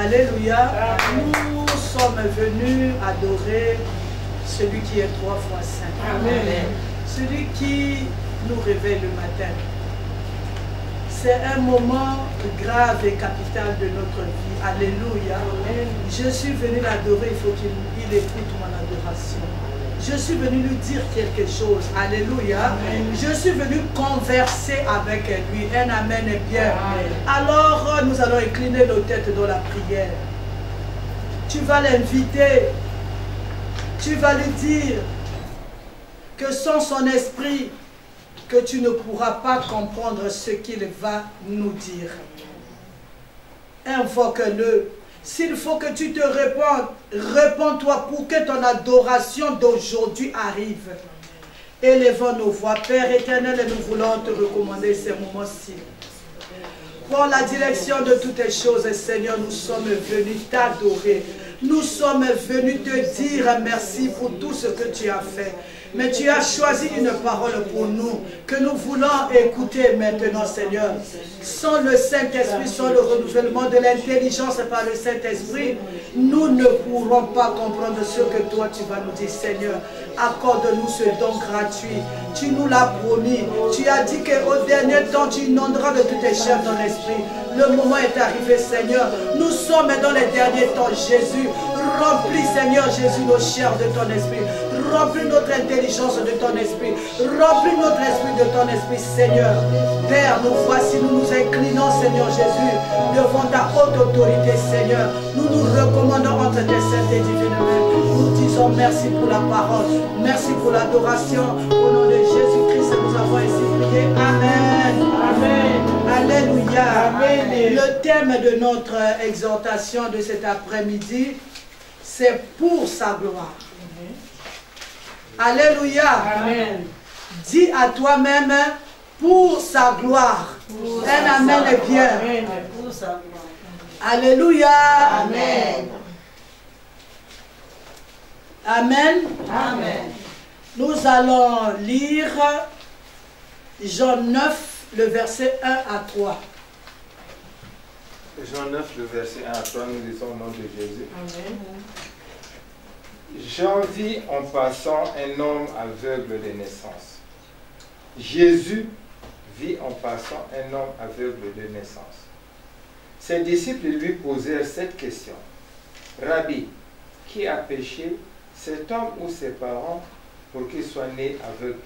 Alléluia. Nous sommes venus adorer celui qui est 3 fois saint. Amen. Celui qui nous réveille le matin. C'est un moment grave et capital de notre vie. Alléluia. Amen. Je suis venu l'adorer, il faut qu'il écoute mon adoration. Je suis venu lui dire quelque chose. Alléluia. Amen. Je suis venu converser avec lui. Un amen est bien. Amen. Alors nous allons incliner nos têtes dans la prière. Tu vas l'inviter. Tu vas lui dire que sans son esprit, que tu ne pourras pas comprendre ce qu'il va nous dire. Invoque-le. S'il faut que tu te répondes, réponds-toi pour que ton adoration d'aujourd'hui arrive. Élevons nos voix. Père éternel, nous voulons te recommander ces moments-ci. Prends la direction de toutes les choses, Seigneur. Nous sommes venus t'adorer. Nous sommes venus te dire merci pour tout ce que tu as fait. Mais tu as choisi une parole pour nous, que nous voulons écouter maintenant, Seigneur. Sans le Saint-Esprit, sans le renouvellement de l'intelligence par le Saint-Esprit, nous ne pourrons pas comprendre ce que toi tu vas nous dire, Seigneur. Accorde-nous ce don gratuit. Tu nous l'as promis. Tu as dit qu'au dernier temps, tu inonderas de toutes tes chairs ton esprit. Le moment est arrivé, Seigneur. Nous sommes dans les derniers temps, Jésus. Remplis, Seigneur Jésus, nos chairs de ton esprit. Remplis notre intelligence de ton esprit. Remplis notre esprit de ton esprit, Seigneur. Père, nous voici, nous nous inclinons, Seigneur Jésus, devant ta haute autorité, Seigneur. Nous nous recommandons entre tes saintes et divines mains. Nous disons merci pour la parole. Merci pour l'adoration. Au nom de Jésus-Christ, nous avons ainsi prié. Amen. Amen. Alléluia. Amen. Le thème de notre exhortation de cet après-midi, c'est pour sa gloire. Alléluia. Amen. Dis à toi-même, pour sa gloire. Un amen est bien. Amen. Pour sa gloire. Alléluia. Amen. Amen. Amen. Nous allons lire Jean 9, le verset 1 à 3. Jean 9, le verset 1 à 3, nous lisons au nom de Jésus. Amen. Jean vit en passant un homme aveugle de naissance. Jésus vit en passant un homme aveugle de naissance. Ses disciples lui posèrent cette question. Rabbi, qui a péché, cet homme ou ses parents, pour qu'il soit né aveugle?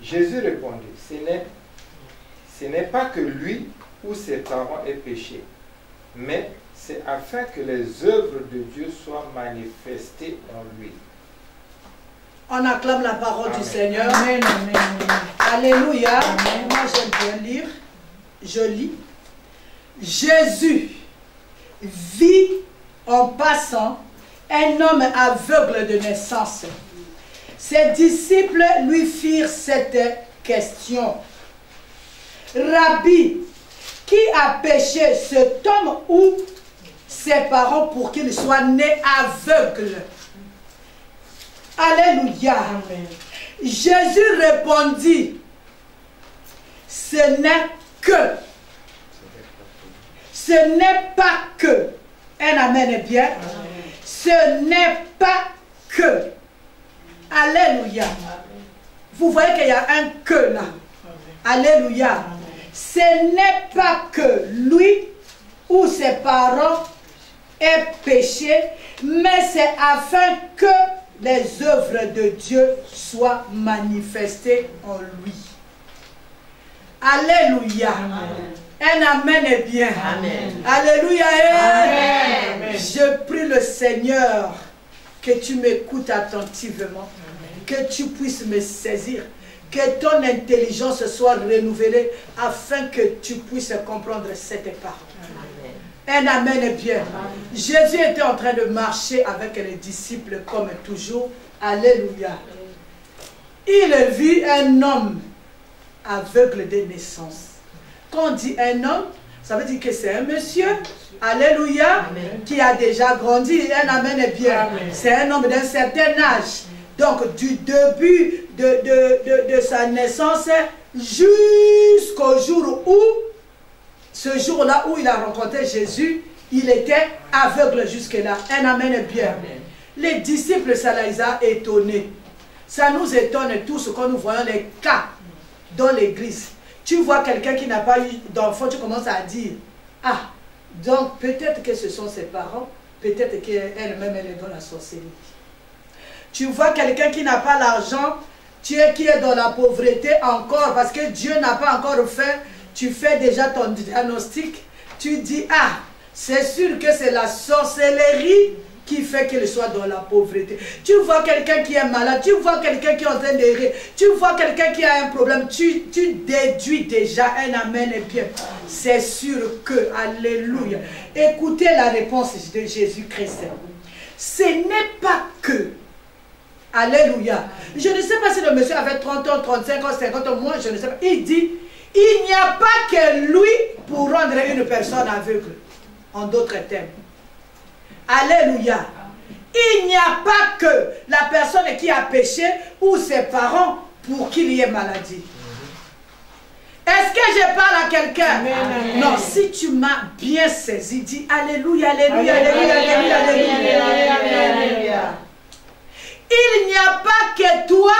Jésus répondit, ce n'est pas que lui ou ses parents aient péché, mais c'est afin que les œuvres de Dieu soient manifestées en lui. On acclame la parole Amen. du Seigneur. Amen. Amen. Alléluia. Amen. Moi j'aime bien lire. Je lis. Jésus vit en passant un homme aveugle de naissance. Ses disciples lui firent cette question. Rabbi, qui a péché, cet homme ou ses parents pour qu'il soit né aveugle? Alléluia. Amen. Jésus répondit, ce n'est pas que, un amen est bien, ce n'est pas que, alléluia. Vous voyez qu'il y a un que là, alléluia. Ce n'est pas que lui ou ses parents aient péché, mais c'est afin que les œuvres de Dieu soient manifestées en lui. Alléluia. Un amen est bien. Amen. Alléluia. Amen. Je prie le Seigneur que tu m'écoutes attentivement, que tu puisses me saisir, que ton intelligence soit renouvelée afin que tu puisses comprendre cette parole. Un amen est bien. Jésus était en train de marcher avec les disciples comme toujours. Alléluia. Il vit un homme aveugle de naissance. Quand on dit un homme, ça veut dire que c'est un monsieur. Alléluia. Amen. Qui a déjà grandi. Un amen est bien. C'est un homme d'un certain âge. Donc du début de sa naissance jusqu'au jour où, ce jour-là où il a rencontré Jésus, Il était aveugle jusque-là. Un amen bien. Amen. Les disciples, ça les a étonnés. Ça nous étonne tous quand nous voyons les cas dans l'église. Tu vois quelqu'un qui n'a pas eu d'enfant, tu commences à dire, ah, donc peut-être que ce sont ses parents, peut-être qu'elle-même elle est dans la sorcellerie. Tu vois quelqu'un qui n'a pas l'argent, qui est dans la pauvreté encore, parce que Dieu n'a pas encore fait, tu fais déjà ton diagnostic, tu dis, ah, c'est sûr que c'est la sorcellerie qui fait qu'il soit dans la pauvreté. Tu vois quelqu'un qui est malade, tu vois quelqu'un qui est en train d'errer, tu vois quelqu'un qui a un problème, tu déduis déjà un amen et bien. C'est sûr que, alléluia. Écoutez la réponse de Jésus-Christ. Ce n'est pas que, alléluia. Je ne sais pas si le monsieur avait 30 ans, 35 ans, 50 ans, moi je ne sais pas. Il dit, il n'y a pas que lui pour rendre une personne aveugle. En d'autres termes. Alléluia. Il n'y a pas que la personne qui a péché ou ses parents pour qu'il y ait maladie. Est-ce que je parle à quelqu'un? Non, si tu m'as bien saisi, dis Alléluia, Alléluia, Alléluia, Alléluia, Alléluia, Alléluia. Il n'y a pas que toi,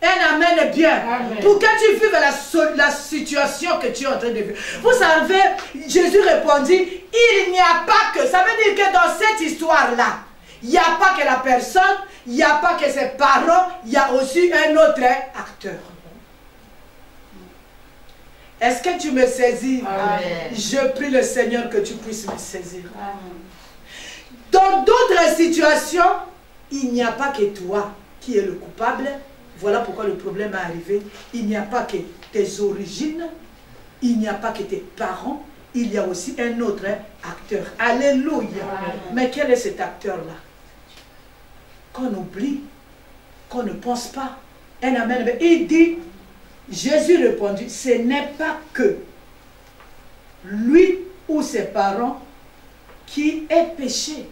un amen bien, amen. Pour que tu vives la situation que tu es en train de vivre. Vous savez, Jésus répondit, il n'y a pas que, ça veut dire que dans cette histoire-là, il n'y a pas que la personne, il n'y a pas que ses parents, il y a aussi un autre acteur. Est-ce que tu me saisis? Amen. Je prie le Seigneur que tu puisses me saisir. Amen. Dans d'autres situations, il n'y a pas que toi qui es le coupable. Voilà pourquoi le problème est arrivé. Il n'y a pas que tes origines, il n'y a pas que tes parents, il y a aussi un autre acteur. Alléluia. Amen. Mais quel est cet acteur-là? Qu'on oublie, qu'on ne pense pas. Un amen. Il dit, Jésus répondit, ce n'est pas que lui ou ses parents qui est péché.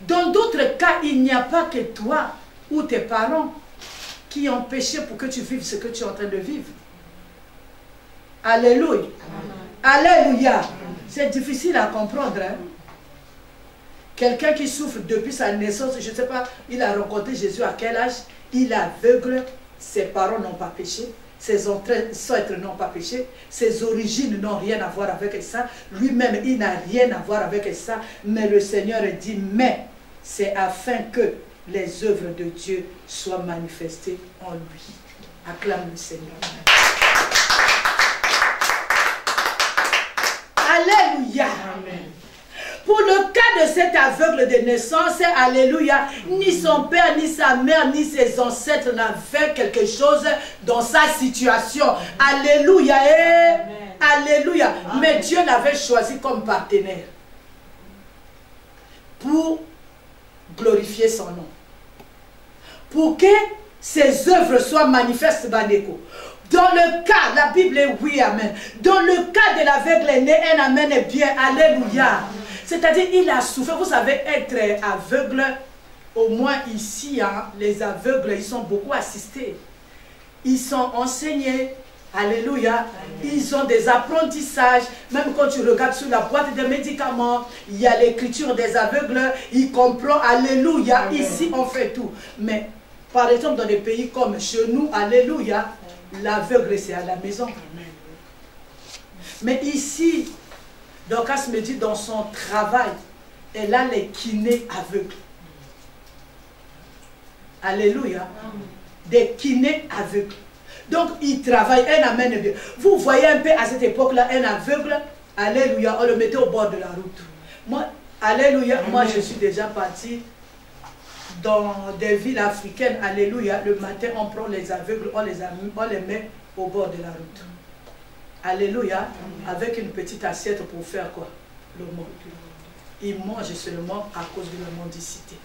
Dans d'autres cas, il n'y a pas que toi ou tes parents qui ont péché pour que tu vives ce que tu es en train de vivre. Alléluia. Alléluia. C'est difficile à comprendre. Hein? Quelqu'un qui souffre depuis sa naissance, je ne sais pas, il a rencontré Jésus à quel âge? Il est aveugle, ses parents n'ont pas péché, ses ancêtres n'ont pas péché, ses origines n'ont rien à voir avec ça, lui-même il n'a rien à voir avec ça, mais le Seigneur dit, mais c'est afin que les œuvres de Dieu soient manifestées en lui. Acclame le Seigneur. Alléluia. Amen. Pour le cas de cet aveugle de naissance, alléluia, ni son père, ni sa mère, ni ses ancêtres n'avaient quelque chose dans sa situation. Alléluia. Alléluia. Amen. Mais Dieu l'avait choisi comme partenaire pour glorifier son nom. Pour que ses œuvres soient manifestes, Baneko. Dans le cas, la Bible est oui, amen. Dans le cas de l'aveugle né, un amen est bien, alléluia. C'est-à-dire, il a souffert. Vous savez, être aveugle, au moins ici, hein, les aveugles, ils sont beaucoup assistés. Ils sont enseignés, alléluia. Ils ont des apprentissages. Même quand tu regardes sur la boîte de médicaments, il y a l'écriture des aveugles. Ils comprennent, alléluia. Ici, on fait tout. Mais, par exemple, dans des pays comme chez nous, alléluia, l'aveugle, c'est à la maison. Mais ici, Dorcas me dit, dans son travail, elle a les kinés aveugles. Alléluia. Des kinés aveugles. Donc, il travaille, un amen bien. Vous voyez un peu à cette époque-là, un aveugle, alléluia, on le mettait au bord de la route. Moi, alléluia, moi je suis déjà partie dans des villes africaines, alléluia, le matin on prend les aveugles, on les met au bord de la route. Alléluia, avec une petite assiette pour faire quoi? Le monde. Ils mangent seulement à cause de la mendicité.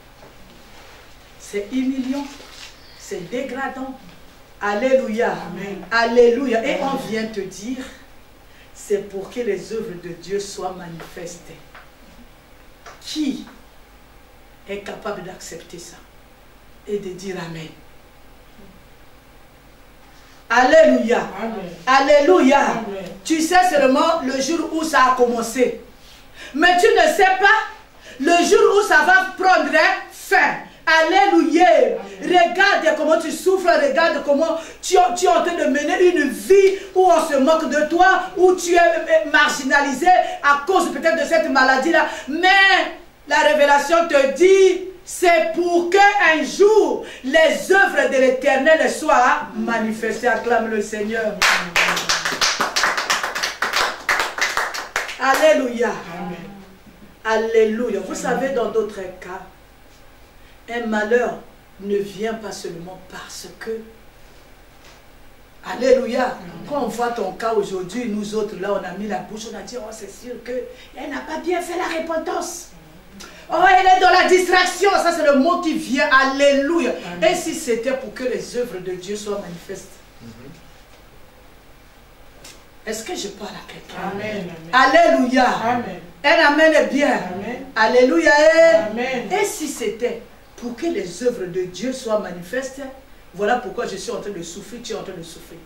C'est humiliant, c'est dégradant. Alléluia, amen. Alléluia. Et on vient te dire, c'est pour que les œuvres de Dieu soient manifestées. Qui est capable d'accepter ça et de dire amen? Alléluia. Amen. Alléluia. Amen. Tu sais seulement le jour où ça a commencé. Mais tu ne sais pas le jour où ça va prendre fin. Alléluia. Regarde comment tu souffres, regarde comment tu es en train de mener une vie où on se moque de toi, où tu es marginalisé à cause peut-être de cette maladie-là. Mais la révélation te dit, c'est pour qu'un jour les œuvres de l'Éternel soient manifestées. Acclame le Seigneur. Alléluia. Alléluia. Vous savez, dans d'autres cas, un malheur ne vient pas seulement parce que... Alléluia. Quand on voit ton cas aujourd'hui, nous autres, là, on a mis la bouche, on a dit, oh, c'est sûr qu'elle n'a pas bien fait la repentance. Oh, elle est dans la distraction. Ça, c'est le mot qui vient. Alléluia. Et si c'était pour que les œuvres de Dieu soient manifestes? Est-ce que je parle à quelqu'un? Amen. Alléluia. Amen. Un amen est bien. Amen. Alléluia. Amen. Et si c'était pour que les œuvres de Dieu soient manifestes, voilà pourquoi je suis en train de souffrir, tu es en train de souffrir.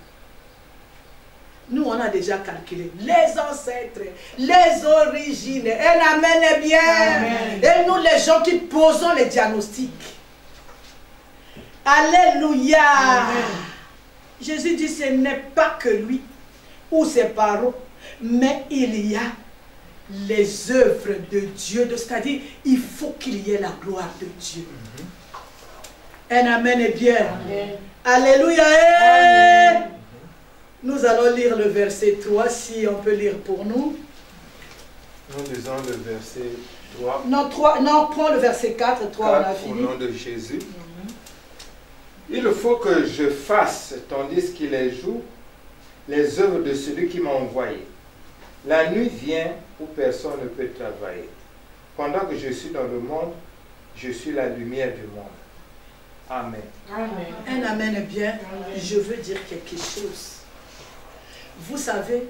Nous, on a déjà calculé les ancêtres, les origines. Un amen est bien. Amen. Et nous, les gens qui posons les diagnostics. Alléluia. Amen. Jésus dit, ce n'est pas que lui ou ses parents, mais il y a les œuvres de Dieu. C'est-à-dire, il faut qu'il y ait la gloire de Dieu. Un amen est bien. Amen. Alléluia. Amen. Nous allons lire le verset 3, si on peut lire pour nous. Nous lisons le verset 3. Non, 3, non, prends le verset 4, 3, on a 4, fini. au nom de Jésus. Il faut que je fasse, tandis qu'il est jour, les œuvres de celui qui m'a envoyé. La nuit vient où personne ne peut travailler. Pendant que je suis dans le monde, je suis la lumière du monde. Amen. Amen. Un amen est bien. Amen. Je veux dire quelque chose. Vous savez,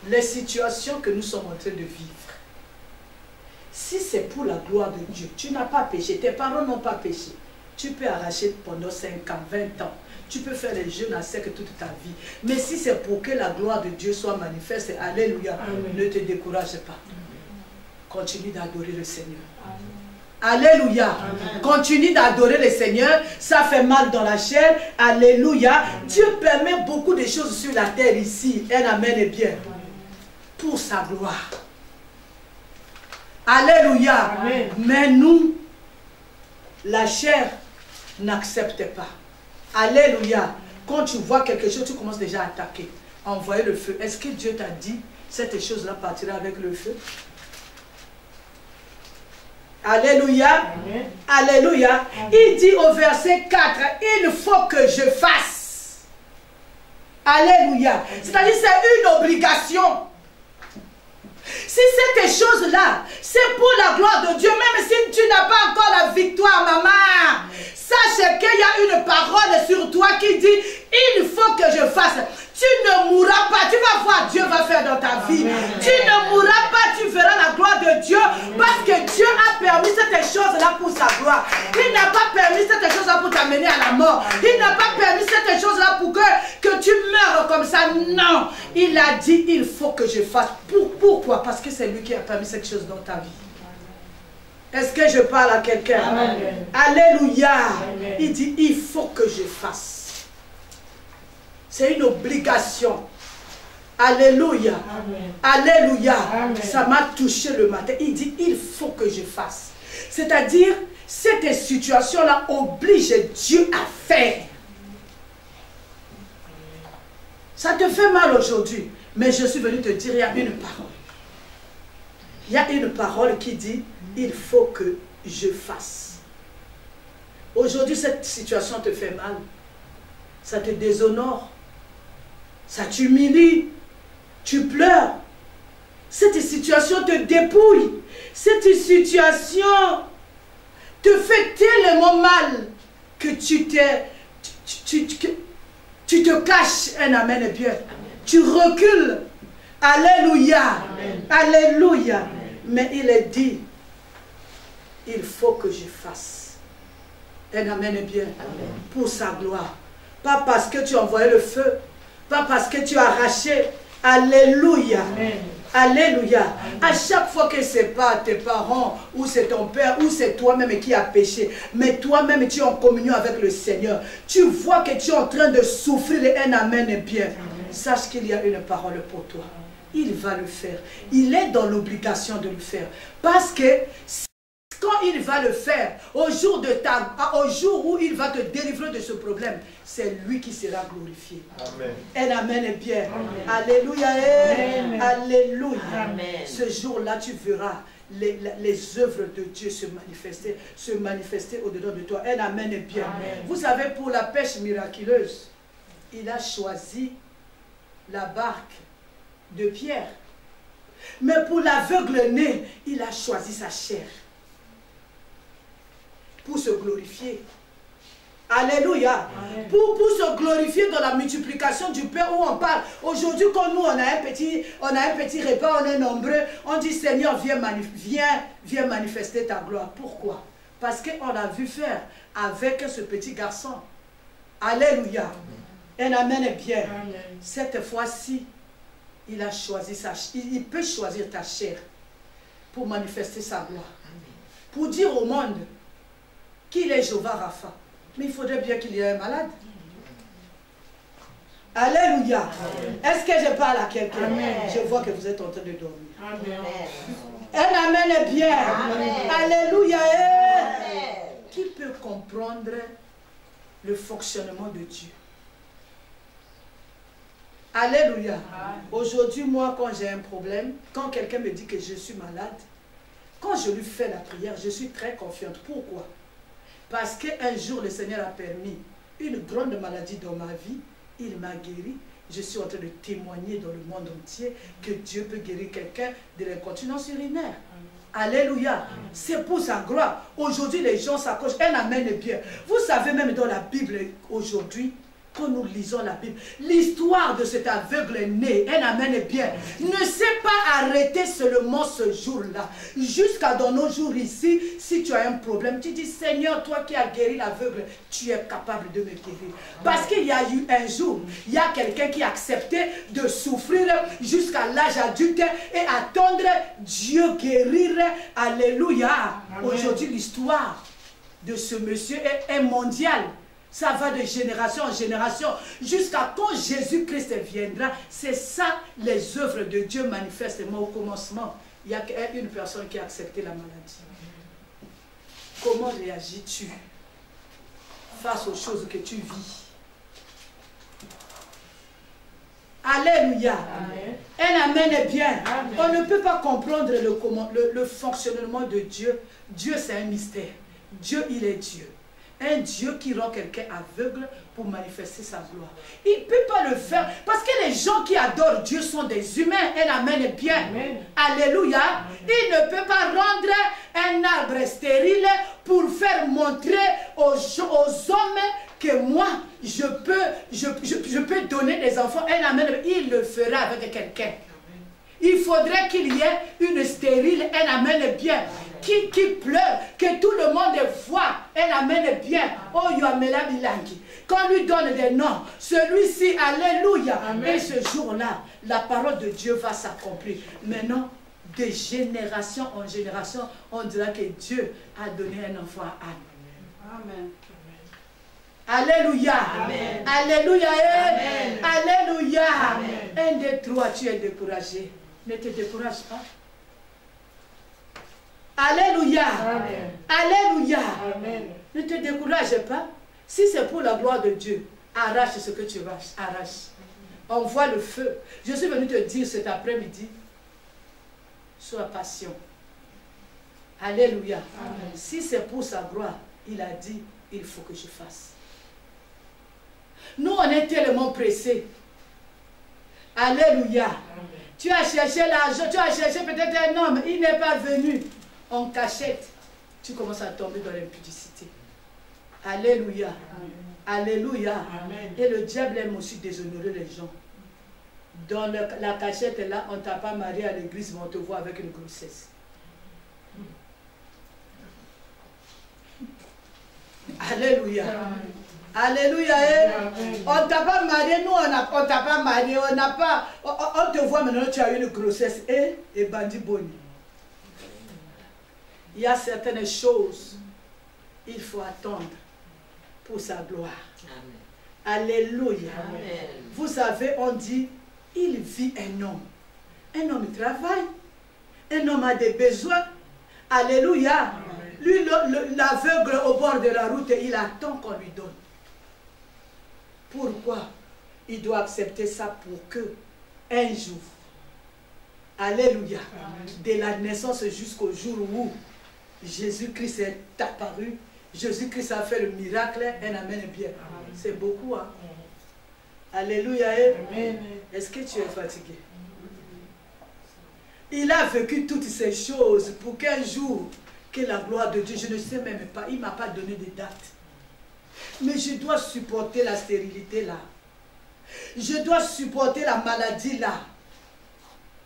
les situations que nous sommes en train de vivre, si c'est pour la gloire de Dieu, tu n'as pas péché, tes parents n'ont pas péché, tu peux arracher pendant 5 ans, 20 ans, tu peux faire les jeûnes à sec toute ta vie. Mais si c'est pour que la gloire de Dieu soit manifeste, alléluia, Amen. ne te décourage pas. Continue d'adorer le Seigneur. Alléluia. Amen. Continue d'adorer le Seigneur. Ça fait mal dans la chair. Alléluia. Dieu permet beaucoup de choses sur la terre ici. Un amen est bien. Pour sa gloire. Alléluia. Amen. Mais nous, la chair n'accepte pas. Alléluia. Quand tu vois quelque chose, tu commences déjà à attaquer. Envoyer le feu. Est-ce que Dieu t'a dit cette chose-là partira avec le feu? Alléluia. Amen. Alléluia. Il dit au verset 4, il faut que je fasse. Alléluia. C'est-à-dire c'est une obligation. Si cette chose-là, c'est pour la gloire de Dieu, même si tu n'as pas encore la victoire, maman, sache qu'il y a une parole sur toi qui dit, il faut que je fasse. Tu ne mourras pas, tu vas voir Dieu va faire dans ta vie. Tu ne mourras pas, tu verras la gloire de Dieu parce que Dieu a permis cette chose-là pour sa gloire. Il n'a pas permis cette chose-là pour t'amener à la mort. Il n'a pas permis cette chose-là pour que tu meurs comme ça. Non, il a dit, il faut que je fasse. Pourquoi? Parce que c'est lui qui a permis cette chose dans ta vie. Est-ce que je parle à quelqu'un? Alléluia. Amen. Il dit, il faut que je fasse. C'est une obligation. Alléluia. Amen. Alléluia. Amen. Ça m'a touché le matin. Il dit, il faut que je fasse. C'est-à-dire, cette situation-là oblige Dieu à faire. Ça te fait mal aujourd'hui. Mais je suis venu te dire, il y a une parole. Il y a une parole qui dit, il faut que je fasse. Aujourd'hui, cette situation te fait mal. Ça te déshonore. Ça t'humilie. Tu pleures. Cette situation te dépouille. Cette situation te fait tellement mal que tu te caches. Un amen est bien. Tu recules. Alléluia. Amen. Alléluia. Amen. Mais il est dit, il faut que je fasse. Un amen est bien. Amen. Pour sa gloire. Pas parce que tu as envoyé le feu. Pas parce que tu as arraché. Alléluia. Amen. Alléluia. À chaque fois que c'est pas tes parents, ou c'est ton père, ou c'est toi-même qui a péché, mais toi-même tu es en communion avec le Seigneur, tu vois que tu es en train de souffrir et un amen est bien. Sache qu'il y a une parole pour toi. Il va le faire. Il est dans l'obligation de le faire. Parce que quand il va le faire, au jour où il va te délivrer de ce problème, c'est lui qui sera glorifié. Amen. Un amen est bien. Amen. Alléluia. Amen. Alléluia. Amen. Ce jour-là, tu verras les œuvres de Dieu se manifester au-dedans de toi. Un amen est bien. Amen. Vous savez, pour la pêche miraculeuse, il a choisi la barque de Pierre. Mais pour l'aveugle-né, il a choisi sa chair. Pour se glorifier. Alléluia. Pour se glorifier dans la multiplication du pain où on parle. Aujourd'hui, quand nous, on a un petit repas, on est nombreux, on dit Seigneur, viens manifester ta gloire. Pourquoi? Parce qu'on a vu faire avec ce petit garçon. Alléluia. Un amen est bien. Amen. Cette fois-ci, il a choisi il peut choisir ta chair pour manifester sa gloire. Pour dire au monde qu'il est Jéhovah Rapha. Mais il faudrait bien qu'il y ait un malade. Alléluia. Est-ce que je parle à quelqu'un? Je vois que vous êtes en train de dormir. Amen. Un amen est bien. Amen. Alléluia. Amen. Qui peut comprendre le fonctionnement de Dieu? Alléluia. Aujourd'hui, moi, quand j'ai un problème, quand quelqu'un me dit que je suis malade, quand je lui fais la prière, je suis très confiante. Pourquoi? Parce qu'un jour, le Seigneur a permis une grande maladie dans ma vie. Il m'a guéri. Je suis en train de témoigner dans le monde entier que Dieu peut guérir quelqu'un de l'incontinence urinaire. Alléluia. C'est pour sa gloire. Aujourd'hui, les gens s'accrochent. Un amen est bien. Vous savez, même dans la Bible, aujourd'hui, quand nous lisons la Bible, l'histoire de cet aveugle né, un amen est bien, ne s'est pas arrêté seulement ce jour-là. Jusqu'à dans nos jours ici, si tu as un problème, tu dis Seigneur, toi qui as guéri l'aveugle, tu es capable de me guérir. Parce qu'il y a eu un jour, il y a quelqu'un qui a accepté de souffrir jusqu'à l'âge adulte et attendre Dieu guérir. Alléluia. Aujourd'hui, l'histoire de ce monsieur est mondiale. Ça va de génération en génération jusqu'à quand Jésus-Christ viendra. C'est ça les œuvres de Dieu manifestement au commencement. Il y a une personne qui a accepté la maladie. Comment réagis-tu face aux choses que tu vis? Alléluia. Amen. Un amen est bien. Amen. On ne peut pas comprendre le fonctionnement de Dieu. Dieu, c'est un mystère. Dieu, il est Dieu. Un Dieu qui rend quelqu'un aveugle pour manifester sa gloire. Il ne peut pas le faire parce que les gens qui adorent Dieu sont des humains. Un amen est bien. Amen. Alléluia. Amen. Il ne peut pas rendre un arbre stérile pour faire montrer aux hommes que moi, je peux donner des enfants. Un amen. Il le fera avec quelqu'un. Il faudrait qu'il y ait une stérile. Un amen est bien. Qui pleure, que tout le monde voit, un amen est bien. Oh, Yoamela Bilangi. Qu'on lui donne des noms, celui-ci, alléluia. Amen. Et ce jour-là, la parole de Dieu va s'accomplir. Maintenant, de génération en génération, on dira que Dieu a donné un enfant à Anne. Amen. Alléluia. Amen. Alléluia. Amen. Alléluia. Amen. 1, 2, 3, tu es découragé. Ne te décourage pas. Alléluia. Amen. Alléluia. Amen. Ne te décourage pas. Si c'est pour la gloire de Dieu, arrache ce que tu arraches. Envoie le feu. Je suis venu te dire cet après-midi, sois patient. Alléluia. Amen. Si c'est pour sa gloire, il a dit, il faut que je fasse. Nous, on est tellement pressés. Alléluia. Amen. Tu as cherché l'argent, tu as cherché peut-être un homme, il n'est pas venu. En cachette, tu commences à tomber dans l'impudicité. Alléluia. Amen. Alléluia. Amen. Et le diable aime aussi déshonorer les gens. Dans la cachette, là, on ne t'a pas marié à l'église, mais on te voit avec une grossesse. Alléluia. Amen. Alléluia. On t'a pas marié, nous on t'a pas marié, on n'a pas. On te voit maintenant, tu as eu une grossesse. Et bandit boni. Il y a certaines choses, il faut attendre pour sa gloire. Amen. Alléluia. Amen. Vous savez, on dit, il vit un homme. Un homme travaille. Un homme a des besoins. Alléluia. Amen. Lui, l'aveugle au bord de la route, il attend qu'on lui donne. Pourquoi? Il doit accepter ça pour que un jour, alléluia, de la naissance jusqu'au jour où Jésus-Christ est apparu, Jésus-Christ a fait le miracle, un amen bien. C'est beaucoup, hein? Alléluia. Est-ce que tu es fatigué? Il a vécu toutes ces choses pour qu'un jour, que la gloire de Dieu, je ne sais même pas, il ne m'a pas donné de date. Mais je dois supporter la stérilité là. Je dois supporter la maladie là.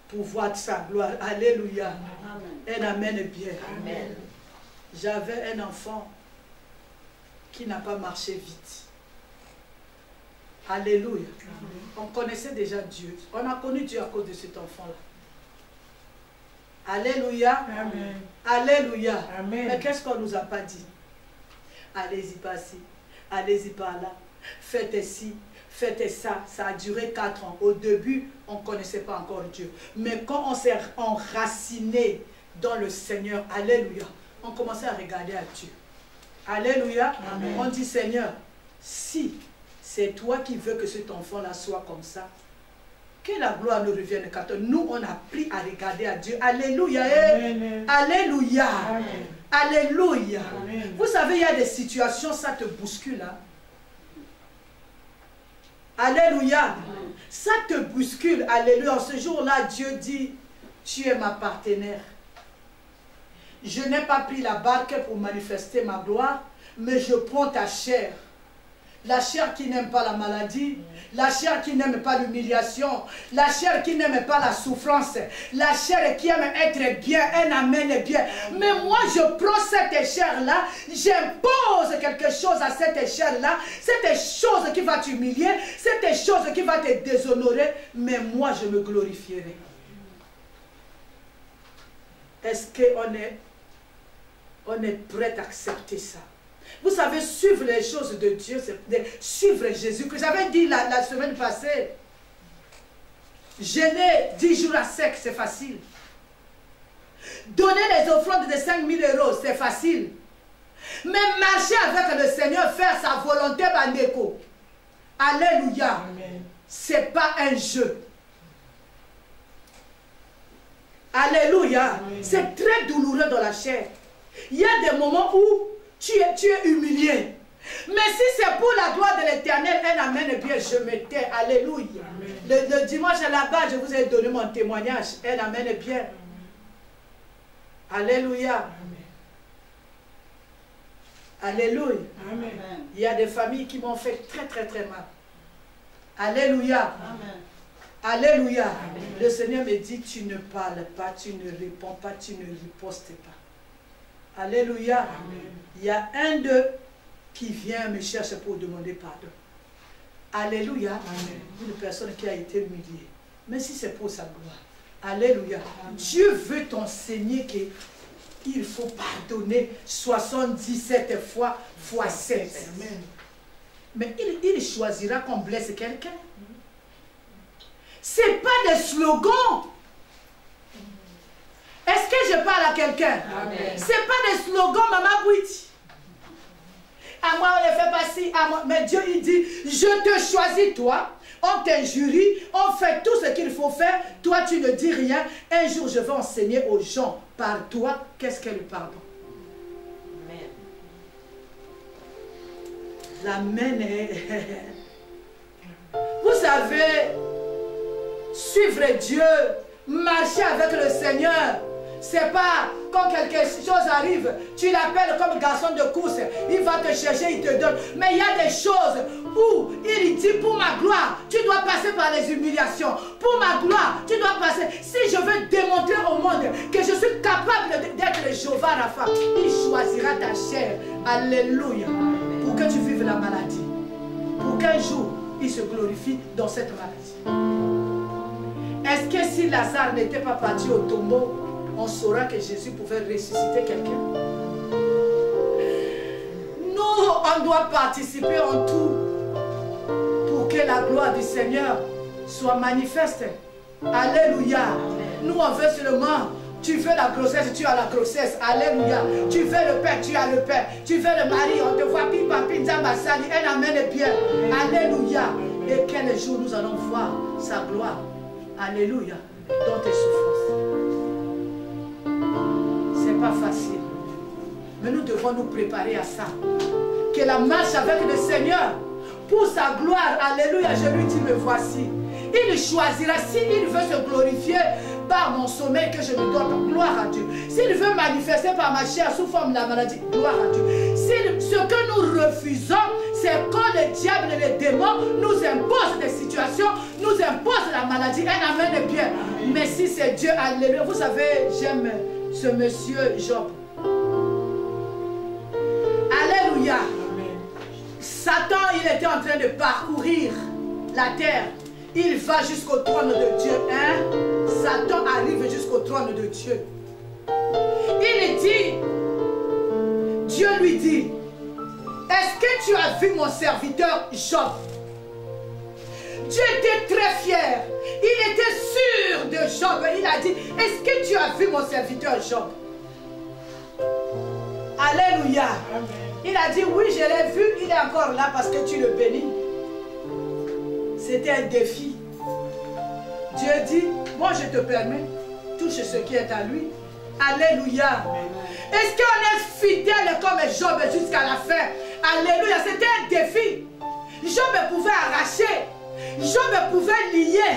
Pour voir sa gloire. Alléluia. Amen. Un amen bien. Amen. J'avais un enfant qui n'a pas marché vite. Alléluia. Amen. On connaissait déjà Dieu. On a connu Dieu à cause de cet enfant-là. Alléluia. Amen. Alléluia. Amen. Mais qu'est-ce qu'on ne nous a pas dit? Allez-y par ci, allez-y par là, faites ci, faites ça. Ça a duré 4 ans. Au début, on ne connaissait pas encore Dieu. Mais quand on s'est enraciné dans le Seigneur, alléluia, on commençait à regarder à Dieu. Alléluia. Amen. On dit, Seigneur, si c'est toi qui veux que cet enfant-là soit comme ça, que la gloire nous revienne quand nous, on a appris à regarder à Dieu. Alléluia. Amen. Alléluia. Amen. Alléluia. Amen. Vous savez, il y a des situations, ça te bouscule. Hein? Alléluia. Amen. Ça te bouscule. Alléluia. En ce jour-là, Dieu dit, tu es ma partenaire. Je n'ai pas pris la barque pour manifester ma gloire, mais je prends ta chair. La chair qui n'aime pas la maladie, la chair qui n'aime pas l'humiliation, la chair qui n'aime pas la souffrance, la chair qui aime être bien, un amen bien. Mais moi, je prends cette chair-là, j'impose quelque chose à cette chair-là, cette chose qui va t'humilier, cette chose qui va te déshonorer, mais moi, je me glorifierai. Est-ce qu'on est prêt à accepter ça? Vous savez, suivre les choses de Dieu, c'est suivre Jésus. Que j'avais dit la semaine passée, jeûner 10 jours à sec, c'est facile. Donner les offrandes de 5 000 €, c'est facile. Mais marcher avec le Seigneur, faire sa volonté, bandeko. Alléluia. Ce n'est pas un jeu. Alléluia. C'est très douloureux dans la chair. Il y a des moments où tu es humilié. Mais si c'est pour la gloire de l'Éternel, un amen bien, je me tais. Alléluia. Le dimanche là-bas, je vous ai donné mon témoignage. Un amen bien. Alléluia. Alléluia. Amen. Il y a des familles qui m'ont fait très très très mal. Alléluia. Amen. Alléluia. Amen. Le Seigneur me dit, tu ne parles pas, tu ne réponds pas, tu ne ripostes pas. Alléluia. Amen. Il y a un d'eux qui vient me chercher pour demander pardon. Alléluia. Amen. Une personne qui a été humiliée. Mais si c'est pour sa gloire. Alléluia. Amen. Dieu veut t'enseigner qu'il faut pardonner 77 fois x 7. Amen. Mais il choisira qu'on blesse quelqu'un. Ce n'est pas des slogans. Est-ce que je parle à quelqu'un? Ce n'est pas des slogans, Maman Bouiti. À moi, on ne fait pas ci, à moi. Mais Dieu, il dit, je te choisis, toi. On t'injurie, on fait tout ce qu'il faut faire. Toi, tu ne dis rien. Un jour, je vais enseigner aux gens, par toi, qu'est-ce qu'est le pardon. L'amen est... Vous savez, suivre Dieu, marcher avec le Seigneur, c'est pas quand quelque chose arrive, tu l'appelles comme garçon de course, il va te chercher, il te donne. Mais il y a des choses où il dit, pour ma gloire, tu dois passer par les humiliations. Pour ma gloire, tu dois passer. Si je veux démontrer au monde que je suis capable d'être Jéhovah Rapha, il choisira ta chair. Alléluia. Pour que tu vives la maladie. pour qu'un jour, il se glorifie dans cette maladie. Est-ce que si Lazare n'était pas parti au tombeau, on saura que Jésus pouvait ressusciter quelqu'un? Nous, on doit participer en tout pour que la gloire du Seigneur soit manifeste. Alléluia. Nous, on veut seulement, tu veux la grossesse, tu as la grossesse. Alléluia. Tu veux le père, tu as le père. Tu veux le mari, on te voit pipa, pinza, masali, un amen et bien. Alléluia. Et quel jour nous allons voir sa gloire. Alléluia. Dans tes souffrances. C'est pas facile. Mais nous devons nous préparer à ça. Que la marche avec le Seigneur, pour sa gloire, alléluia, je lui dis, me voici. Il choisira, s'il veut se glorifier par mon sommeil que je lui donne, gloire à Dieu. S'il veut manifester par ma chair sous forme de la maladie, gloire à Dieu. Ce que nous refusons, c'est quand le diable et les démons nous imposent des situations, nous imposent la maladie, un amen est bien. Mais si c'est Dieu, alléluia. Vous savez, j'aime ce monsieur Job. Alléluia. Satan, il était en train de parcourir la terre. Il va jusqu'au trône de Dieu. Hein? Satan arrive jusqu'au trône de Dieu. Il dit, Dieu lui dit, est-ce que tu as vu mon serviteur Job? Dieu était très fier. Il était sûr de Job. Il a dit, est-ce que tu as vu mon serviteur Job? Alléluia. Il a dit, oui, je l'ai vu. Il est encore là parce que tu le bénis. C'était un défi. Dieu dit, moi je te permets, touche ce qui est à lui. Alléluia. Est-ce qu'on est fidèle comme Job jusqu'à la fin? Alléluia. C'était un défi. Job pouvait arracher. Job pouvait lier.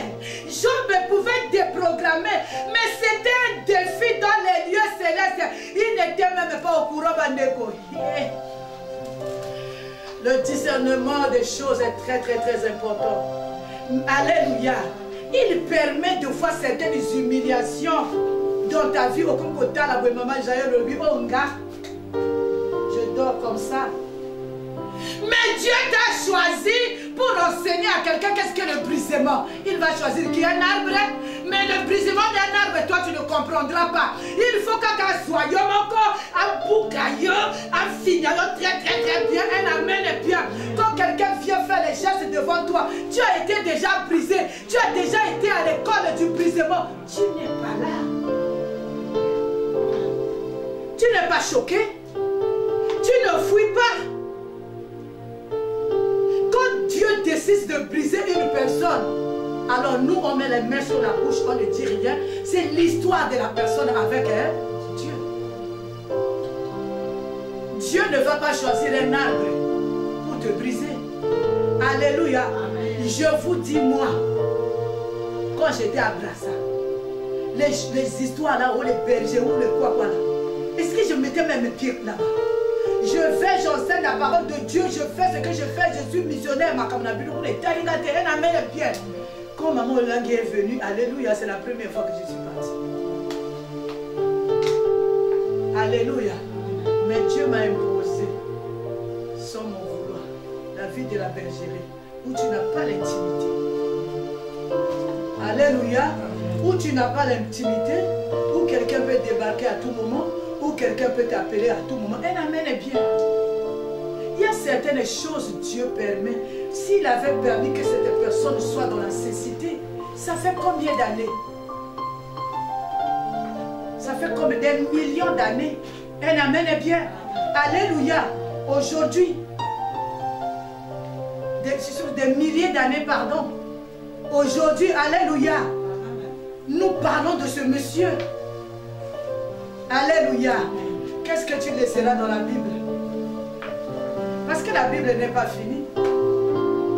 Job pouvait déprogrammer. Mais c'était un défi dans les lieux célestes. Il n'était même pas au courant. Le discernement des choses est très très très important. Alléluia. Il permet de voir certaines humiliations dans ta vie. Au côté la maman, je dors comme ça. Mais Dieu t'a choisi pour enseigner à quelqu'un qu'est-ce que le brisement. Il va choisir qui est un arbre. Mais le brisement d'un arbre, toi tu ne comprendras pas. Il faut qu'un soyons encore, un boucaillot, un fignalot très très très bien, un amen est bien. Quand quelqu'un vient faire les gestes devant toi, tu as été déjà brisé. Tu as déjà été à l'école du brisement. Tu n'es pas là. Tu n'es pas choqué. Tu ne fuis pas. Quand Dieu décide de briser une personne, alors nous on met les mains sur la bouche, on ne dit rien. C'est l'histoire de la personne avec Dieu. Dieu ne va pas choisir un arbre pour te briser. Alléluia. Amen. Je vous dis moi, quand j'étais à Brassa, les histoires là, où les bergers, où les quoi là, est-ce que je mettais même mes pieds là-bas? Je vais, j'enseigne la parole de Dieu, je fais ce que je fais, je suis missionnaire, ma camarade, on est taillé la terre, un amen bien. Quand maman Olangue est venue, alléluia, c'est la première fois que je suis partie. Alléluia. Mais Dieu m'a imposé, sans mon vouloir, la vie de la bergerie, où tu n'as pas l'intimité. Alléluia. Où tu n'as pas l'intimité, où quelqu'un peut débarquer à tout moment, où quelqu'un peut t'appeler à tout moment. Un amen est bien. Il y a certaines choses que Dieu permet. S'il avait permis que cette personne soit dans la cécité, ça fait combien d'années? Ça fait combien? Des millions d'années. Un amen est bien. Alléluia. Aujourd'hui, des milliers d'années, pardon. Aujourd'hui, alléluia. Nous parlons de ce monsieur. Alléluia. Qu'est-ce que tu laisseras dans la Bible? Parce que la Bible n'est pas finie.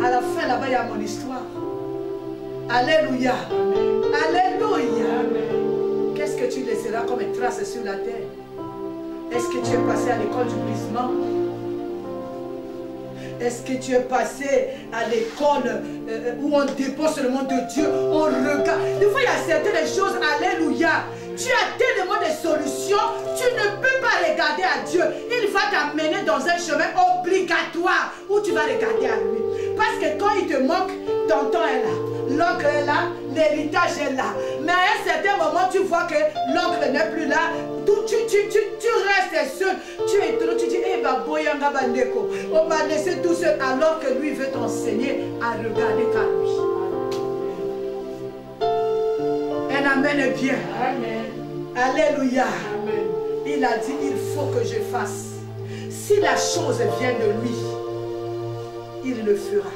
À la fin, là-bas, il y a mon histoire. Alléluia. Alléluia. Qu'est-ce que tu laisseras comme trace sur la terre? Est-ce que tu es passé à l'école du brisement? Est-ce que tu es passé à l'école où on dépend sur le monde de Dieu? On regarde. Des fois, il y a certaines choses. Alléluia. Tu as tellement de solutions. Tu ne peux pas regarder à Dieu. Il va t'amener dans un chemin obligatoire où tu vas regarder à lui. Parce que quand il te manque, tonton est là, l'oncle est là, l'héritage est là. Mais à un certain moment, tu vois que l'oncle n'est plus là. Tu restes seul. Tu es trop, tu dis, eh ben, Boyanga Bandeko, on m'a laissé tout seul alors que lui veut t'enseigner à regarder qu'à lui. Un amen bien. Amen. Alléluia. Amen. Il a dit, il faut que je fasse. Si la chose vient de lui, il le fera.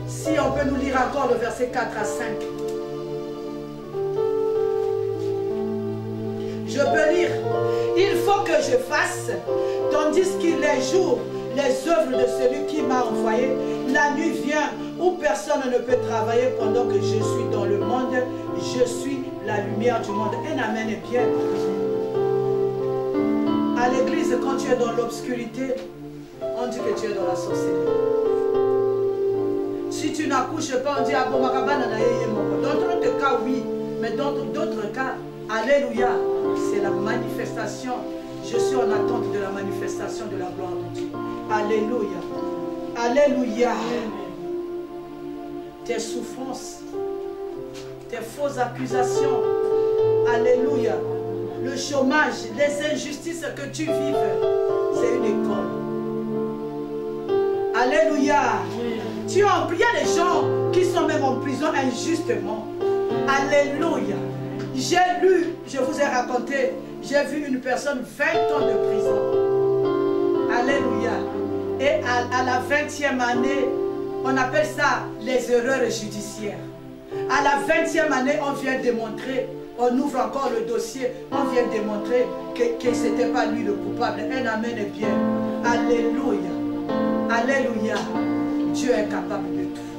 Si on peut nous lire encore le verset 4 à 5. Je peux lire. Il faut que je fasse, tandis qu'il est jour, les œuvres de celui qui m'a envoyé. La nuit vient où personne ne peut travailler pendant que je suis dans le monde. Je suis la lumière du monde. Un amen est bien. À l'église, quand tu es dans l'obscurité, on dit que tu es dans la sorcellerie. Si tu n'accouches pas, on dit dans d'autres cas, oui, mais dans d'autres cas, alléluia, c'est la manifestation. Je suis en attente de la manifestation de la gloire de Dieu. Alléluia. Alléluia. Tes souffrances, tes fausses accusations, alléluia. Le chômage, les injustices que tu vives, c'est une école. Alléluia. Il y a des gens qui sont même en prison injustement. Alléluia. J'ai lu, je vous ai raconté, j'ai vu une personne 20 ans de prison. Alléluia. Et à la 20e année, on appelle ça les erreurs judiciaires. À la 20e année, on vient démontrer, on ouvre encore le dossier, on vient démontrer que ce n'était pas lui le coupable. Un amen est bien. Alléluia. Alléluia. Dieu est capable de tout.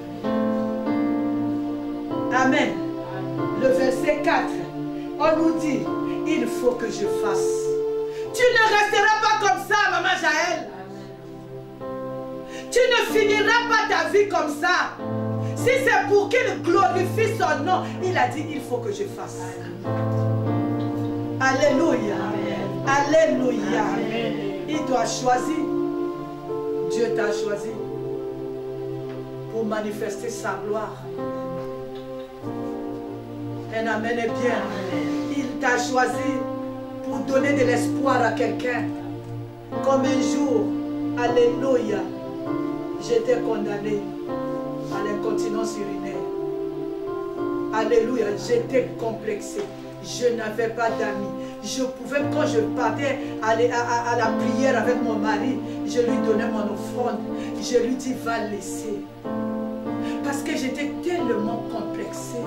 Amen. Le verset 4, on nous dit, il faut que je fasse. Tu ne resteras pas comme ça, maman Jaël. Tu ne finiras pas ta vie comme ça. Si c'est pour qu'il glorifie son nom, il a dit, il faut que je fasse. Alléluia. Alléluia. Il t'a choisi. Dieu t'a choisi pour manifester sa gloire. Un amen est bien. Il t'a choisi pour donner de l'espoir à quelqu'un. Comme un jour, alléluia, j'étais condamné à l'incontinence urinaire. Alléluia, j'étais complexé. Je n'avais pas d'amis. Je pouvais, quand je partais aller à la prière avec mon mari, je lui donnais mon offrande. Je lui dis, va laisser. Parce que j'étais tellement complexé.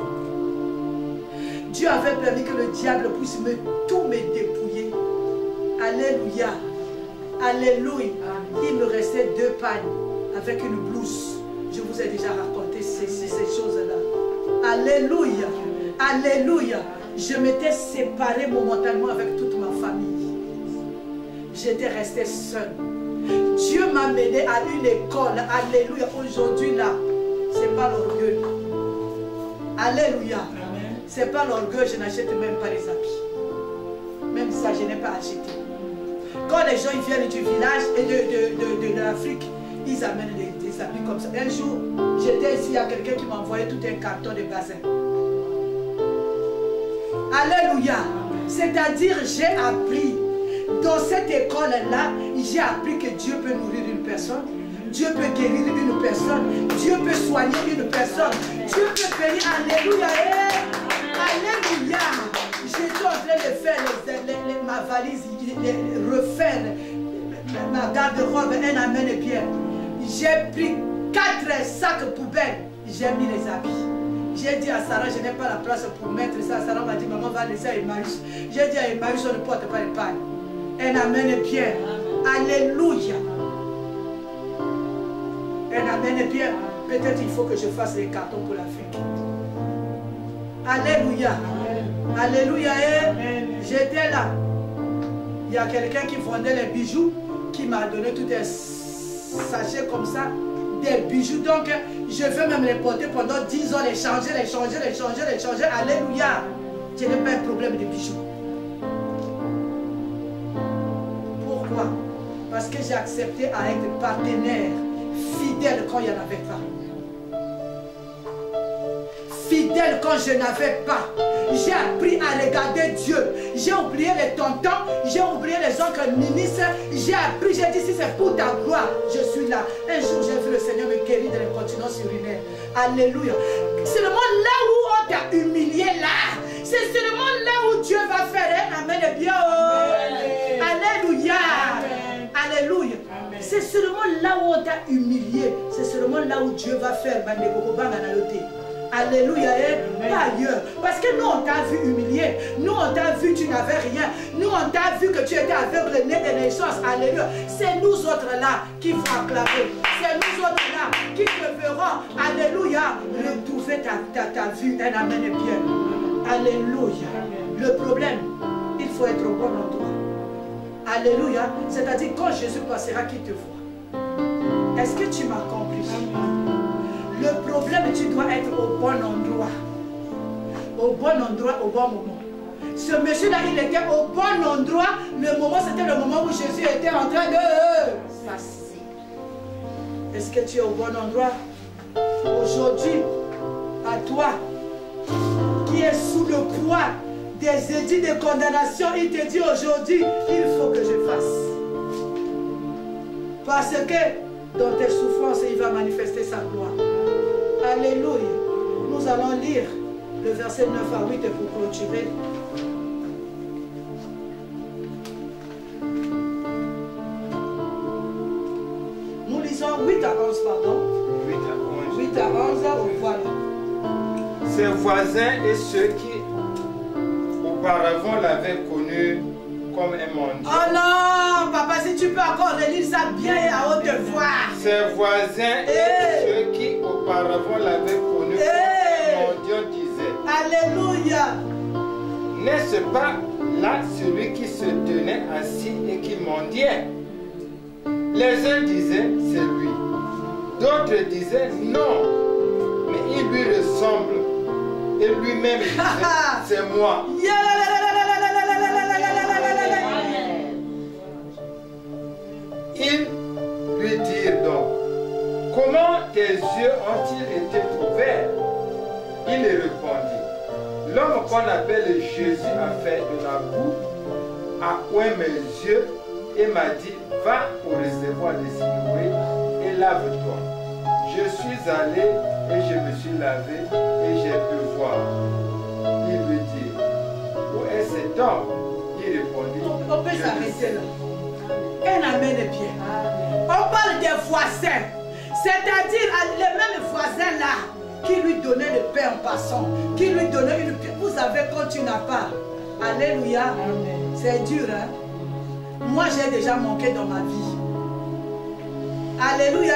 Dieu avait permis que le diable puisse tout me dépouiller. Alléluia. Alléluia. Il me restait 2 pagnes avec une blouse. Je vous ai déjà raconté ces choses-là. Alléluia. Alléluia. Je m'étais séparé momentanément avec toute ma famille. J'étais resté seul. Dieu m'a mené à une école. Alléluia. Aujourd'hui là, c'est pas l'orgueil. Alléluia. C'est pas l'orgueil, je n'achète même pas les habits. Même ça, je n'ai pas acheté. Quand les gens ils viennent du village et de l'Afrique, ils amènent des habits comme ça. Un jour, j'étais ici, il y a quelqu'un qui m'a envoyé tout un carton de bazin. Alléluia. C'est-à-dire, j'ai appris, dans cette école-là, j'ai appris que Dieu peut nourrir une personne. Dieu peut guérir une personne. Dieu peut soigner une personne. Dieu peut bénir. Alléluia. Alléluia. J'étais en train de faire ma valise, refaire ma garde-robe. Un amen est bien. J'ai pris 4 sacs poubelles. J'ai mis les habits. J'ai dit à Sarah, je n'ai pas la place pour mettre ça. Sarah m'a dit, maman va laisser à Emmaüs. J'ai dit à Emmaüs, on ne porte pas les pailles. Un amen est bien. Alléluia. Un amen est bien. Peut-être il faut que je fasse les cartons pour l'Afrique. Alléluia. Alléluia. J'étais là. Il y a quelqu'un qui vendait les bijoux qui m'a donné tout un sachet comme ça. Des bijoux. Donc, je veux même les porter pendant 10 ans, les changer. Alléluia. Je n'ai pas un problème de bijoux. Pourquoi? Parce que j'ai accepté à être partenaire, fidèle fidèle quand il n'y en avait pas. Fidèle quand je n'avais pas. J'ai appris à regarder Dieu. J'ai oublié les tontons, j'ai oublié les oncles ministres. J'ai appris, j'ai dit si c'est pour ta gloire, je suis là. Un jour j'ai vu le Seigneur me guérir de l'incontinence urinaire. Alléluia. C'est seulement là où on t'a humilié là. C'est seulement là où Dieu va faire un amen et bien. Oh. Alléluia. Amen. Alléluia. C'est seulement là où on t'a humilié. C'est seulement là où Dieu va faire. Alléluia, pas ailleurs. Parce que nous, on t'a vu humilié. Nous, on t'a vu, tu n'avais rien. Nous, on t'a vu que tu étais aveugle né de naissance. Alléluia. C'est nous autres là qui vont acclamer. C'est nous autres là qui te verront. Alléluia. Retrouver ta vue. Un amen et bien. Alléluia. Le problème, il faut être au bon endroit. Alléluia. C'est-à-dire, quand Jésus passera, qui te voit. Est-ce que tu m'as compris? Le problème, tu dois être au bon endroit. Au bon endroit, au bon moment. Ce monsieur-là, il était au bon endroit. Le moment, c'était le moment où Jésus était en train de passer. Est-ce que tu es au bon endroit? Aujourd'hui, à toi, qui es sous le poids des édits de condamnation, il te dit aujourd'hui, il faut que je fasse. Parce que dans tes souffrances, il va manifester sa gloire. Alléluia. Nous allons lire le verset 9 à 8 pour clôturer. Nous lisons 8 à 11, pardon. 8 à 11, voilà. Ses voisins et ceux qui auparavant l'avaient connu comme un mendiant. Oh non, papa, si tu peux encore relire ça bien et à haute voix. Ses voisins et ceux qui auparavant l'avaient connu comme un mendiant disaient. Alléluia. N'est-ce pas là celui qui se tenait assis et qui mendiait? Les uns disaient, c'est lui. D'autres disaient, non. Mais il lui ressemble. Et lui-même disait, c'est moi. Ils lui dirent donc, comment tes yeux ont-ils été ouverts? Il répondit, l'homme qu'on appelle Jésus a fait de la boue, a oint mes yeux et m'a dit, va au réservoir de Siloé et lave-toi. Je suis allé et je me suis lavé et j'ai pu voir. Il lui dit, où est cet homme? Il répondit, on peut s'arrêter là. Un amen est bien. On parle des voisins, c'est-à-dire les mêmes voisins là qui lui donnaient le pain en passant, qui lui donnaient une pierre. Vous savez quand tu n'as pas. Alléluia. C'est dur, hein. Moi j'ai déjà manqué dans ma vie. Alléluia.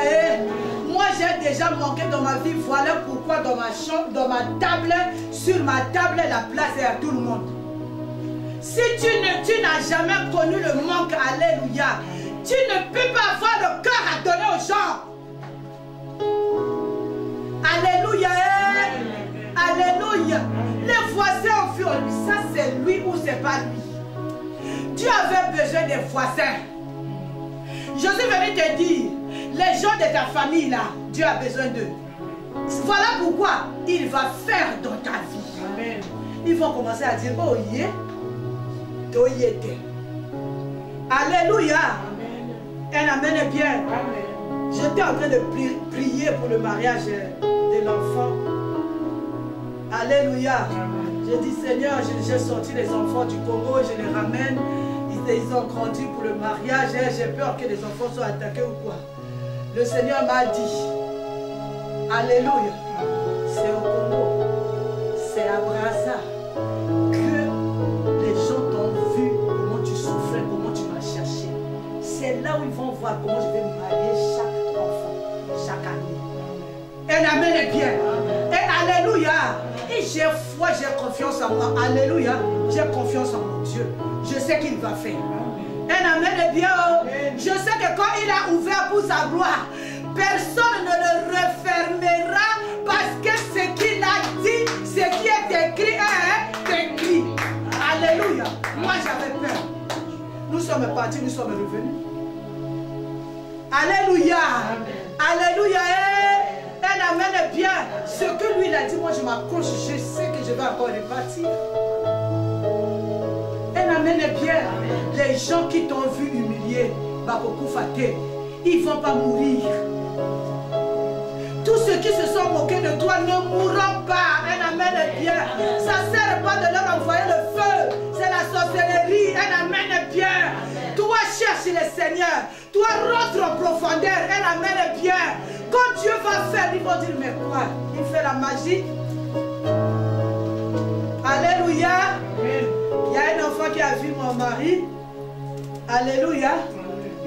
Moi j'ai déjà manqué dans ma vie. Voilà pourquoi dans ma chambre, dans ma table, sur ma table, la place est à tout le monde. Si tu n'as jamais connu le manque, alléluia, tu ne peux pas avoir le cœur à donner aux gens. Alléluia. Alléluia. Les voisins ont vu en lui, ça c'est lui ou c'est pas lui. Dieu avait besoin des voisins. Je suis venu te dire, les gens de ta famille là, Dieu a besoin d'eux. Voilà pourquoi il va faire dans ta vie. Amen. Ils vont commencer à dire, oh yeah. Alléluia. Un amen est bien. J'étais en train de prier pour le mariage de l'enfant. Alléluia. J'ai dit Seigneur, j'ai sorti les enfants du Congo, je les ramène. Ils ont grandi pour le mariage. J'ai peur que les enfants soient attaqués ou quoi. Le Seigneur m'a dit, alléluia, c'est au Congo, c'est à Brazza. C'est là où ils vont voir comment je vais marier chaque enfant, chaque année. Et amen est bien. Et alléluia. Et j'ai foi, j'ai confiance en moi. Alléluia. J'ai confiance en mon Dieu. Je sais qu'il va faire. Et amen est bien. Je sais que quand il a ouvert pour sa gloire, personne ne le refermera parce que ce qu'il a dit, ce qui est écrit est écrit. Alléluia. Moi j'avais peur. Nous sommes partis, nous sommes revenus. Alléluia. Alléluia. Un amen est bien. Ce que lui il a dit, moi je m'accroche, je sais que je vais encore repartir. Un amen est bien. Les gens qui t'ont vu humilier, ils ne vont pas mourir. Tous ceux qui se sont moqués de toi ne mourront pas. Un amen est bien. Ça ne sert pas de leur envoyer le feu. C'est la sorcellerie. Un amen est bien. Toi cherche le Seigneur. Toi rentre en profondeur. Un amen est bien. Quand Dieu va faire, ils vont dire mais quoi? Il fait la magie. Alléluia. Il y a un enfant qui a vu mon mari. Alléluia.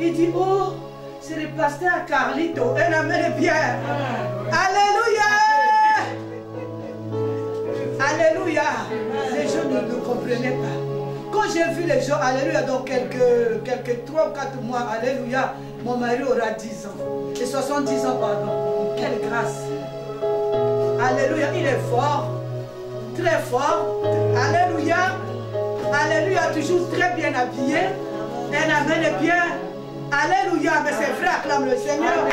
Il dit oh, c'est le pasteur Carlito. Un amen est bien. Alléluia. Alléluia. Les gens ne le comprenaient pas. Quand j'ai vu les gens, alléluia, dans quelques 3 ou 4 mois, alléluia, mon mari aura 10 ans. Et 70 ans, pardon. Quelle grâce. Alléluia, il est fort. Très fort. Alléluia. Alléluia, toujours très bien habillé. Un amen est bien. Alléluia, mais c'est vrai, acclame le Seigneur.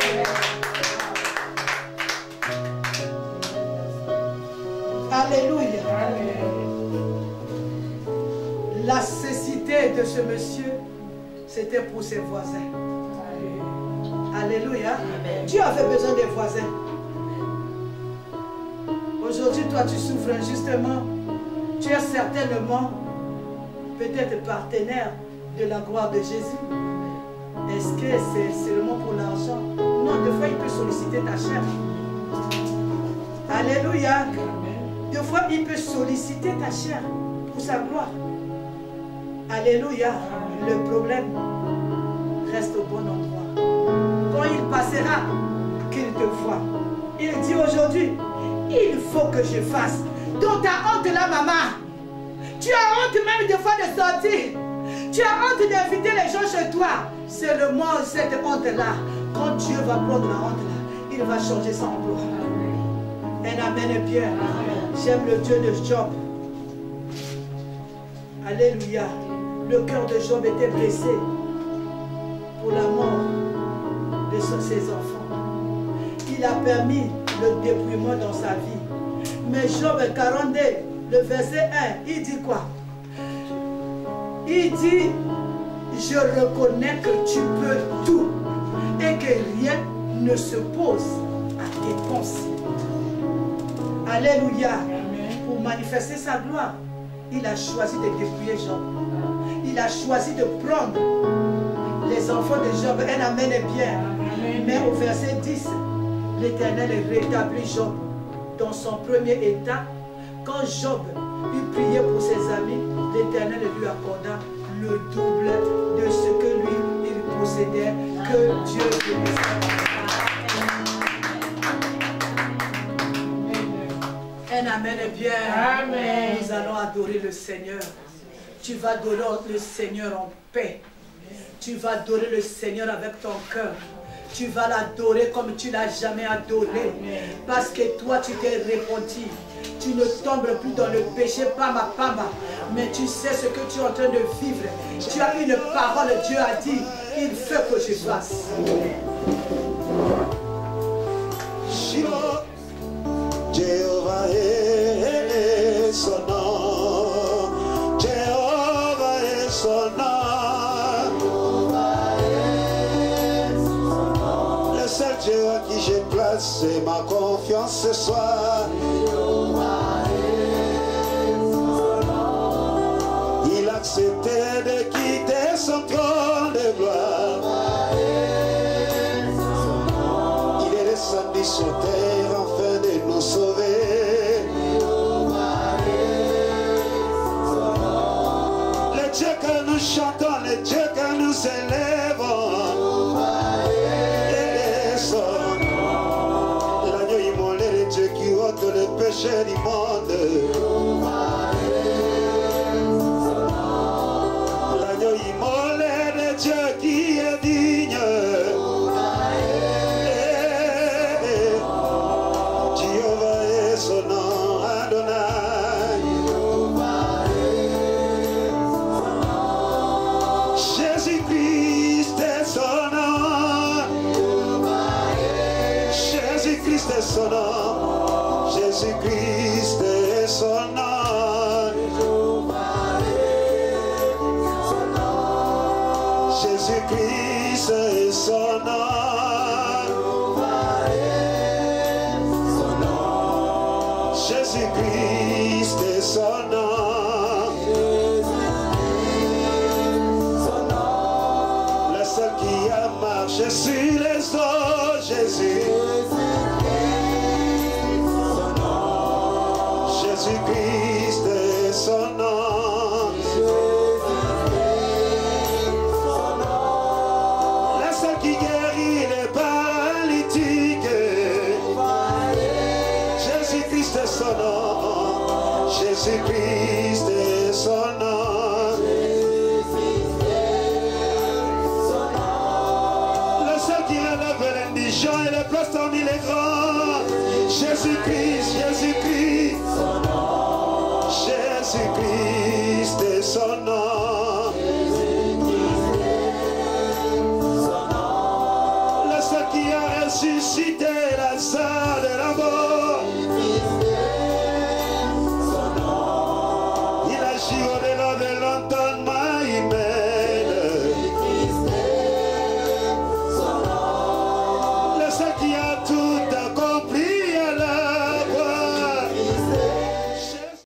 Alléluia. La cécité de ce monsieur, c'était pour ses voisins. Alléluia. Dieu avait besoin des voisins. Aujourd'hui, toi, tu souffres injustement. Tu es certainement peut-être partenaire de la gloire de Jésus. Est-ce que c'est seulement pour l'argent? Non, des fois, il peut solliciter ta chair. Alléluia. Des fois, il peut solliciter ta chair pour sa gloire. Alléluia. Le problème reste au bon endroit. Quand il passera, qu'il te voit. Il dit aujourd'hui, il faut que je fasse. Donc ta honte là, maman. Tu as honte même des fois de sortir. Tu as honte d'inviter les gens chez toi. C'est le mot, cette honte-là. Quand Dieu va prendre la honte là, il va changer son emploi. Un amen est bien. J'aime le Dieu de Job. Alléluia. Le cœur de Job était blessé pour la mort de ses enfants. Il a permis le dépouillement dans sa vie. Mais Job 42, le verset 1, il dit quoi? Il dit, je reconnais que tu peux tout et que rien ne se pose à tes pensées. Alléluia. Pour manifester sa gloire, il a choisi de dépouiller Job. Il a choisi de prendre les enfants de Job. Un amen est bien. Mais au verset 10, l'Éternel rétablit Job dans son premier état. Quand Job eut prié pour ses amis, l'Éternel lui accorda le double de ce que lui, il possédait. Que Dieu bénisse. Un amen est bien. Amen. Nous allons adorer le Seigneur. Tu vas adorer le Seigneur en paix. Tu vas adorer le Seigneur avec ton cœur. Tu vas l'adorer comme tu ne l'as jamais adoré. Parce que toi, tu t'es repenti. Tu ne tombes plus dans le péché, pama. Mais tu sais ce que tu es en train de vivre. Tu as une parole, Dieu a dit, il faut que je fasse. Jéhovah est son nom. Jéhovah est son nom. Le seul Dieu à qui j'ai placé ma confiance ce soir. Il a accepté de quitter son trône de gloire. Il est descendu sur terre afin de nous sauver. Le Dieu que nous chantons, le Dieu que nous élèvons, il est son nom. L'agneau immolé, le Dieu qui ôte le péché du monde. L'agneau immolé, le Dieu qui est digne. Son nom Adonai. Jésus-Christ est son nom. son nom. Jésus-Christ est son nom. Jésus-Christ est son nom. Jésus-Christ est son nom. Le seul qui a marché sur les eaux, Jésus. Jésus-Christ est son nom. Le seul qui guérit les paralytiques. Jésus-Christ est son nom. Jésus-Christ est son nom. Le seul qui relève l'indigent et le place parmi les grands. Jésus-Christ, Jésus-Christ. Jésus-Christ est son nom. Le seul qui a ressuscité Lazare de la mort.